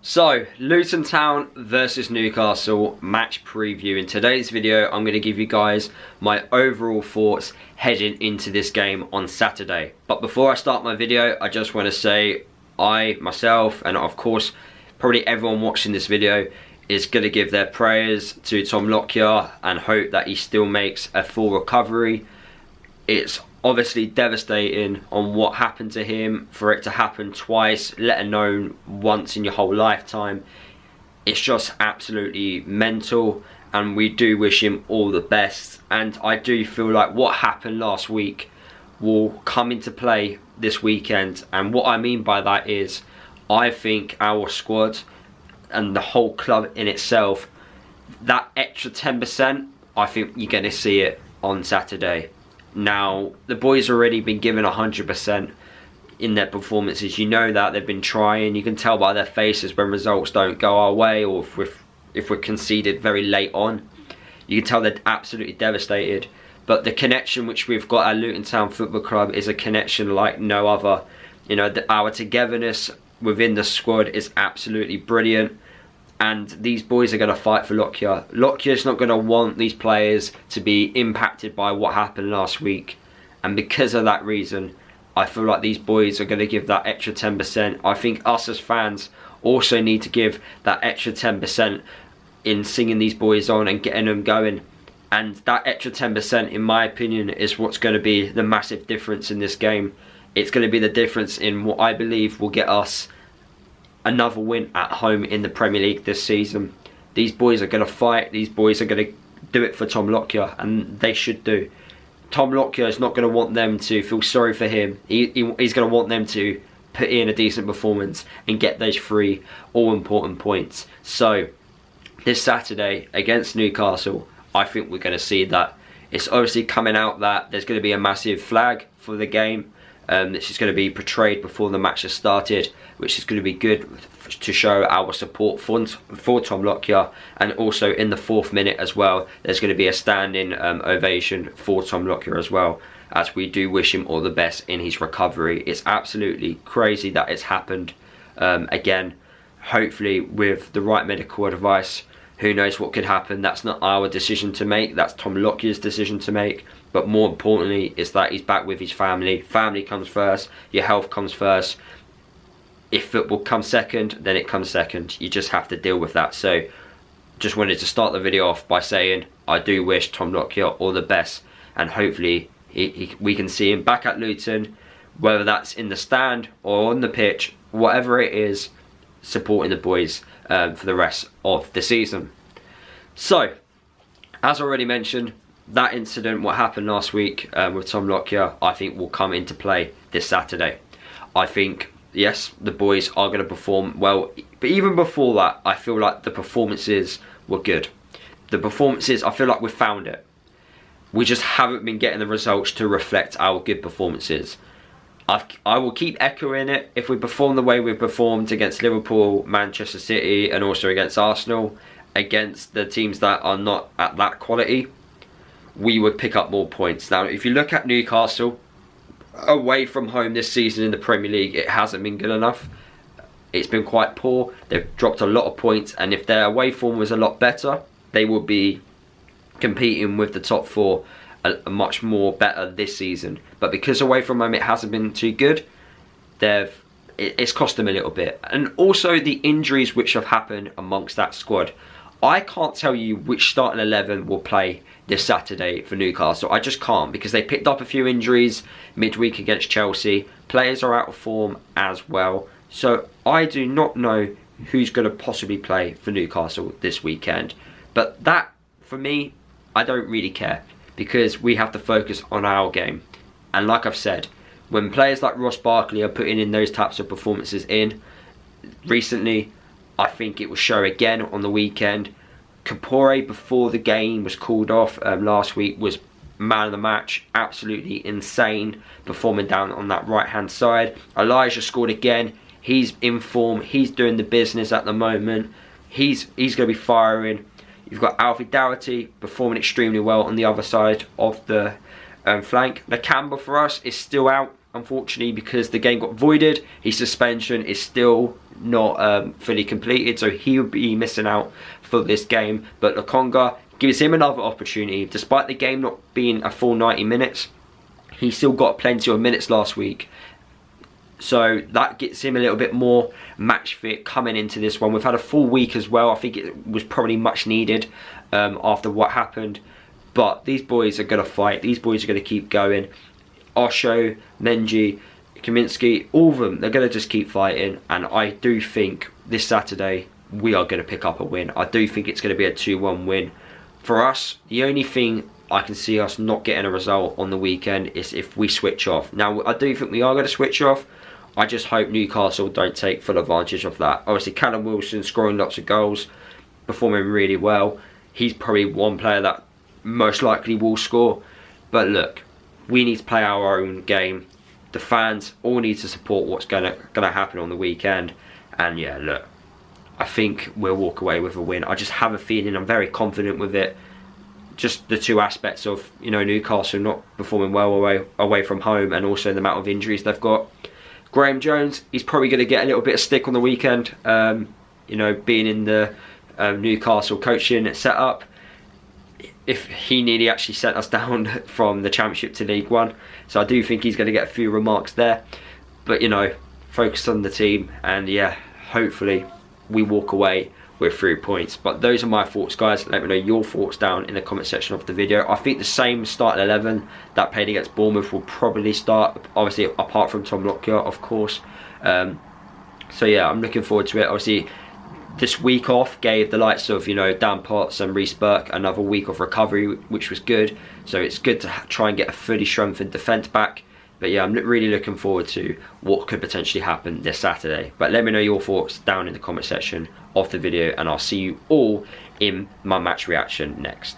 So, Luton Town versus Newcastle match preview. In today's video, I'm going to give you guys my overall thoughts heading into this game on Saturday. But before I start my video, I just want to say myself, and of course, probably everyone watching this video is going to give their prayers to Tom Lockyer and hope that he still makes a full recovery. It's obviously devastating on what happened to him. For it to happen twice, let alone once in your whole lifetime, it's just absolutely mental, and we do wish him all the best. And I do feel like what happened last week will come into play this weekend, and what I mean by that is I think our squad and the whole club in itself, that extra 10%, I think you're going to see it on Saturday. Now, the boys already been given 100% in their performances. You know that they've been trying. You can tell by their faces when results don't go our way, or if we're conceded very late on. You can tell they're absolutely devastated. But the connection which we've got at Luton Town Football Club is a connection like no other. You know, our togetherness within the squad is absolutely brilliant. And these boys are going to fight for Lockyer. Lockyer's not going to want these players to be impacted by what happened last week. And because of that reason, I feel like these boys are going to give that extra 10%. I think us as fans also need to give that extra 10% in singing these boys on and getting them going. And that extra 10%, in my opinion, is what's going to be the massive difference in this game. It's going to be the difference in what I believe will get us another win at home in the Premier League this season. These boys are going to fight. These boys are going to do it for Tom Lockyer, and they should do. Tom Lockyer is not going to want them to feel sorry for him. He's going to want them to put in a decent performance and get those 3 all-important points. So, this Saturday against Newcastle, I think we're going to see that. It's obviously coming out that there's going to be a massive flag for the game. This is going to be portrayed before the match has started, which is going to be good to show our support for Tom Lockyer. And also in the 4th minute as well, there's going to be a standing ovation for Tom Lockyer as well, as we do wish him all the best in his recovery. It's absolutely crazy that it's happened again. Hopefully with the right medical advice, who knows what could happen. That's not our decision to make, that's Tom Lockyer's decision to make. But more importantly is that he's back with his family. Family comes first, your health comes first. If football comes second, then it comes second. You just have to deal with that. So just wanted to start the video off by saying I do wish Tom Lockyer all the best, and hopefully we can see him back at Luton, whether that's in the stand or on the pitch, whatever it is, supporting the boys for the rest of the season. So, as already mentioned, that incident, what happened last week with Tom Lockyer, I think will come into play this Saturday. I think, yes, the boys are going to perform well, but even before that, I feel like the performances were good. The performances, I feel like we found it. We just haven't been getting the results to reflect our good performances. I will keep echoing it. If we perform the way we've performed against Liverpool, Manchester City, and also against Arsenal, against the teams that are not at that quality, we would pick up more points. Now, if you look at Newcastle, away from home this season in the Premier League, it hasn't been good enough. It's been quite poor. They've dropped a lot of points, and if their away form was a lot better, they would be competing with the top 4 much more better this season. But because away from home it hasn't been too good, it's cost them a little bit. And also the injuries which have happened amongst that squad. I can't tell you which starting 11 will play this Saturday for Newcastle. I just can't, because they picked up a few injuries midweek against Chelsea. Players are out of form as well. So I do not know who's going to possibly play for Newcastle this weekend. But that, for me, I don't really care, because we have to focus on our game. And like I've said, when players like Ross Barkley are putting in those types of performances in recently, I think it will show again on the weekend. Kapore, before the game was called off last week, was man of the match. Absolutely insane, performing down on that right hand side. Elijah scored again. He's in form. He's doing the business at the moment. He's going to be firing. You've got Alfie Doherty performing extremely well on the other side of the flank. Nakamba for us is still out, unfortunately, because the game got voided. His suspension is still not fully completed, so he would be missing out for this game. But Lokonga gives him another opportunity. Despite the game not being a full 90 minutes, he still got plenty of minutes last week. So that gets him a little bit more match fit coming into this one. We've had a full week as well. I think it was probably much needed after what happened. But these boys are going to fight. These boys are going to keep going. Osho, Menji, Kaminsky, all of them, they're going to just keep fighting. And I do think this Saturday we are going to pick up a win. I do think it's going to be a 2-1 win. For us, the only thing I can see us not getting a result on the weekend is if we switch off. Now, I do think we are going to switch off. I just hope Newcastle don't take full advantage of that. Obviously, Callum Wilson scoring lots of goals, performing really well. He's probably one player that most likely will score. But look, we need to play our own game. The fans all need to support what's gonna happen on the weekend. And yeah, look, I think we'll walk away with a win. I just have a feeling, I'm very confident with it. Just the two aspects of, you know, Newcastle not performing well away from home, and also the amount of injuries they've got. Graham Jones, he's probably going to get a little bit of stick on the weekend, you know, being in the Newcastle coaching setup. If he nearly actually sent us down from the Championship to League One. So I do think he's going to get a few remarks there. But, you know, focus on the team, and yeah, hopefully we walk away with 3 points. But those are my thoughts, guys. Let me know your thoughts down in the comment section of the video. I think the same starting 11 that played against Bournemouth will probably start, obviously apart from Tom Lockyer, of course. So yeah, I'm looking forward to it. Obviously this week off gave the likes of, you know, Dan Potts and Reece Burke another week of recovery, which was good. So it's good to try and get a fully strengthened defence back. But yeah, I'm really looking forward to what could potentially happen this Saturday. But let me know your thoughts down in the comment section of the video, and I'll see you all in my match reaction next.